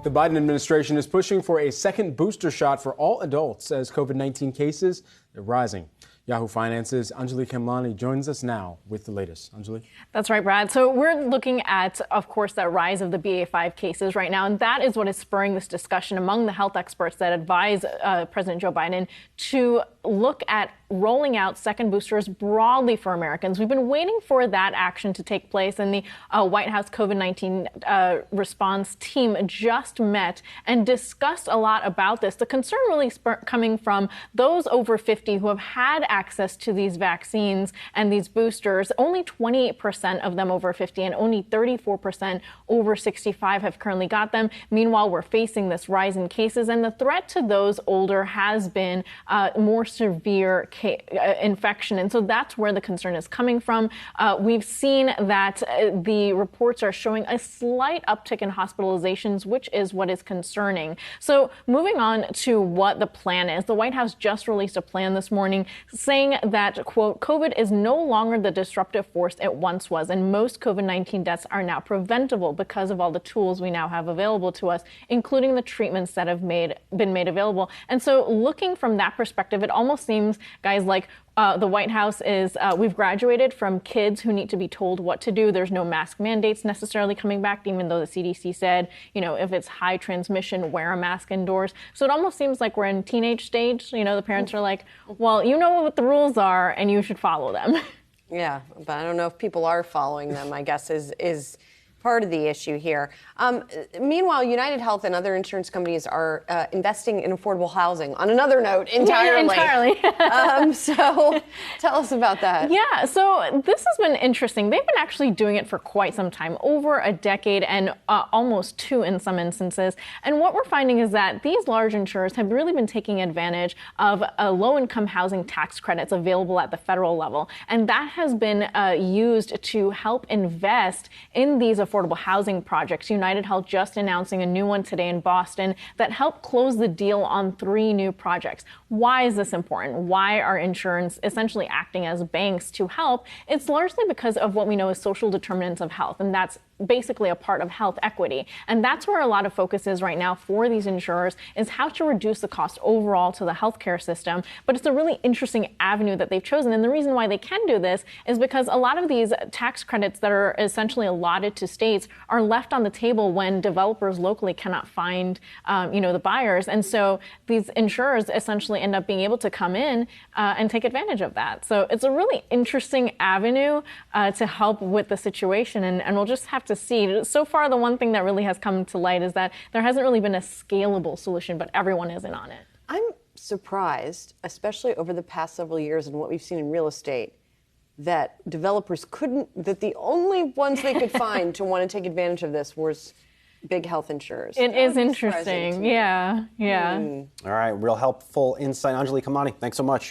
The Biden administration is pushing for a second booster shot for all adults as COVID-19 cases are rising. Yahoo Finance's Anjalee Khemlani joins us now with the latest. Anjalee? That's right, Brad. So we're looking at, of course, that rise of the BA.5 cases right now, and that is what is spurring this discussion among the health experts that advise President Joe Biden to look at rolling out second boosters broadly for Americans. We've been waiting for that action to take place, and the White House COVID-19 response team just met and discussed a lot about this. The concern really coming from those over 50 who have had access to these vaccines and these boosters. Only 28% of them over 50 and only 34% over 65 have currently got them. Meanwhile, we're facing this rise in cases, and the threat to those older has been more severe infection. And so that's where the concern is coming from. We've seen that the reports are showing a slight uptick in hospitalizations, which is what is concerning. So moving on to what the plan is, the White House just released a plan this morning saying that, quote, COVID is no longer the disruptive force it once was, and most COVID-19 deaths are now preventable because of all the tools we now have available to us, including the treatments that have been made available. And so looking from that perspective, it almost seems, guys, like the White House is, we've graduated from kids who need to be told what to do. There's no mask mandates necessarily coming back, even though the CDC said, you know, if it's high transmission, wear a mask indoors. So it almost seems like we're in teenage stage. You know, the parents are like, well, you know what the rules are and you should follow them. Yeah, but I don't know if people are following them, I guess, is part of the issue here. Meanwhile, United Health and other insurance companies are investing in affordable housing. On another note, entirely. Yeah, entirely. So tell us about that. Yeah, so this has been interesting. They've been actually doing it for quite some time, over a decade and almost two in some instances. And what we're finding is that these large insurers have really been taking advantage of low-income housing tax credits available at the federal level. And that has been used to help invest in these affordable housing projects. United Health just announcing a new one today in Boston that helped close the deal on 3 new projects. Why is this important? Why are insurance essentially acting as banks to help? It's largely because of what we know as social determinants of health, and that's basically a part of health equity. And that's where a lot of focus is right now for these insurers, is how to reduce the cost overall to the healthcare system. But it's a really interesting avenue that they've chosen. And the reason why they can do this is because a lot of these tax credits that are essentially allotted to states are left on the table when developers locally cannot find, the buyers. And so these insurers essentially end up being able to come in and take advantage of that. So it's a really interesting avenue to help with the situation. And we'll just have to see. So far, the one thing that really has come to light is that there hasn't really been a scalable solution, but everyone is in on it. I'm surprised, especially over the past several years and what we've seen in real estate, that developers that the only ones they could find to want to take advantage of this was big health insurers. It is interesting. Yeah. All right, real helpful insight. Anjalee Khemlani, thanks so much.